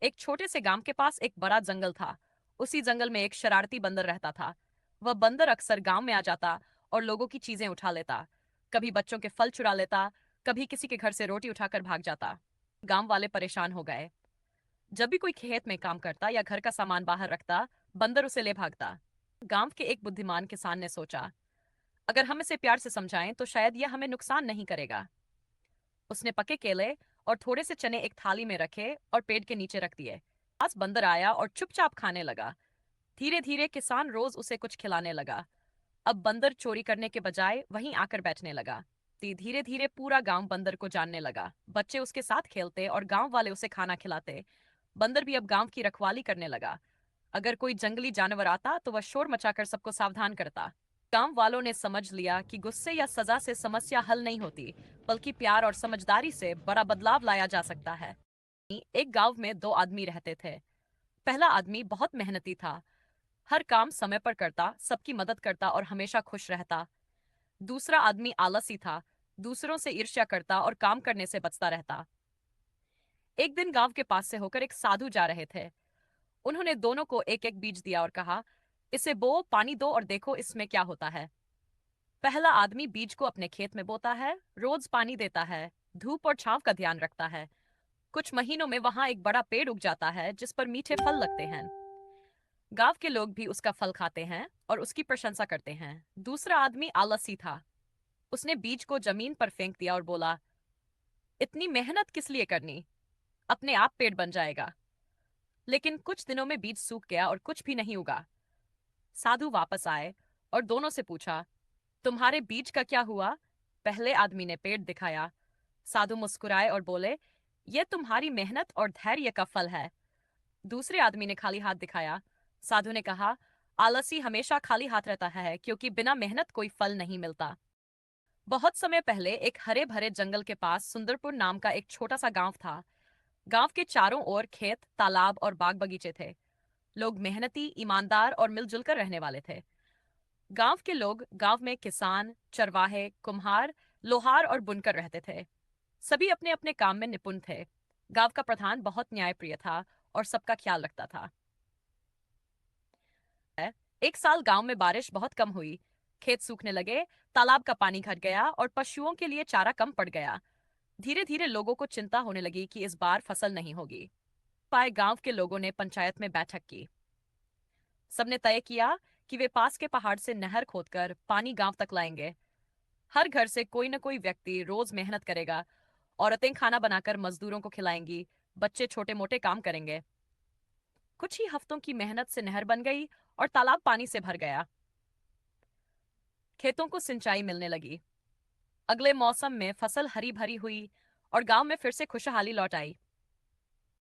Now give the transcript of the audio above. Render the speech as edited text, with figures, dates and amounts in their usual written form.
एक छोटे से गांव के पास एक बड़ा जंगल था। उसी जंगल में एक शरारती बंदर रहता था। वह बंदर अक्सर गांव में आ जाता और लोगों की चीजें उठा लेता। कभी बच्चों के फल चुरा लेता, कभी किसी के घर से रोटी उठाकर भाग जाता। गांव वाले परेशान हो गए। जब भी कोई खेत में काम करता या घर का सामान बाहर रखता, बंदर उसे ले भागता। गांव के एक बुद्धिमान किसान ने सोचा, अगर हम इसे प्यार से समझाएं तो शायद यह हमें नुकसान नहीं करेगा। उसने पके केले और थोड़े से चने एक थाली में रखे और पेड़ के नीचे रख दिए। पास बंदर आया और चुपचाप खाने लगा। धीरे धीरे किसान रोज उसे कुछ खिलाने लगा। अब बंदर चोरी करने के बजाय वहीं आकर बैठने लगा। धीरे धीरे पूरा गांव बंदर को जानने लगा। बच्चे उसके साथ खेलते और गांव वाले उसे खाना खिलाते। बंदर भी अब गांव की रखवाली करने लगा। अगर कोई जंगली जानवर आता तो वह शोर मचाकर सबको सावधान करता। गांव वालों ने समझ लिया कि गुस्से या सजा से समस्या हल नहीं होती, बल्कि प्यार और समझदारी से बड़ा बदलाव लाया जा सकता है। एक गांव में दो आदमी रहते थे। पहला आदमी बहुत मेहनती था। हर काम समय पर करता, सबकी मदद करता और हमेशा खुश रहता। दूसरा आदमी आलसी था। दूसरों से ईर्ष्या करता और काम करने से बचता रहता। एक दिन गांव के पास से होकर एक साधु जा रहे थे। उन्होंने दोनों को एक एक बीज दिया और कहा, इसे बो, पानी दो और देखो इसमें क्या होता है। पहला आदमी बीज को अपने खेत में बोता है, रोज पानी देता है, धूप और छांव का ध्यान रखता है। कुछ महीनों में वहां एक बड़ा पेड़ उग जाता है जिस पर मीठे फल लगते हैं। गांव के लोग भी उसका फल खाते हैं और उसकी प्रशंसा करते हैं। दूसरा आदमी आलसी था। उसने बीज को जमीन पर फेंक दिया और बोला, इतनी मेहनत किस लिए करनी, अपने आप पेड़ बन जाएगा। लेकिन कुछ दिनों में बीज सूख गया और कुछ भी नहीं उगा। साधु वापस आए और दोनों से पूछा, तुम्हारे बीज का क्या हुआ। पहले आदमी ने पेड़ दिखाया। साधु मुस्कुराए और बोले, यह तुम्हारी मेहनत और धैर्य का फल है। दूसरे आदमी ने खाली हाथ दिखाया। साधु ने कहा, आलसी हमेशा खाली हाथ रहता है क्योंकि बिना मेहनत कोई फल नहीं मिलता। बहुत समय पहले एक हरे भरे जंगल के पास सुंदरपुर नाम का एक छोटा सा गांव था। गांव के चारों ओर खेत, तालाब और बाग बगीचे थे। लोग मेहनती, ईमानदार और मिलजुल कर रहने वाले थे। गांव के लोग गांव में किसान, चरवाहे, कुम्हार, लोहार और बुनकर रहते थे। सभी अपने अपने काम में निपुण थे। गांव का प्रधान बहुत न्यायप्रिय था और सबका ख्याल रखता था। एक साल गांव में बारिश बहुत कम हुई। खेत सूखने लगे, तालाब का पानी घट गया और पशुओं के लिए चारा कम पड़ गया। धीरे धीरे लोगों को चिंता होने लगी कि इस बार फसल नहीं होगी। पाए गांव के लोगों ने पंचायत में बैठक की। सबने तय किया कि वे पास के पहाड़ से नहर खोदकर पानी गांव तक लाएंगे। हर घर से कोई न कोई व्यक्ति रोज मेहनत करेगा। औरतें खाना बनाकर मजदूरों को खिलाएंगी। बच्चे छोटे मोटे काम करेंगे। कुछ ही हफ्तों की मेहनत से नहर बन गई और तालाब पानी से भर गया। खेतों को सिंचाई मिलने लगी। अगले मौसम में फसल हरी भरी हुई और गांव में फिर से खुशहाली लौट आई।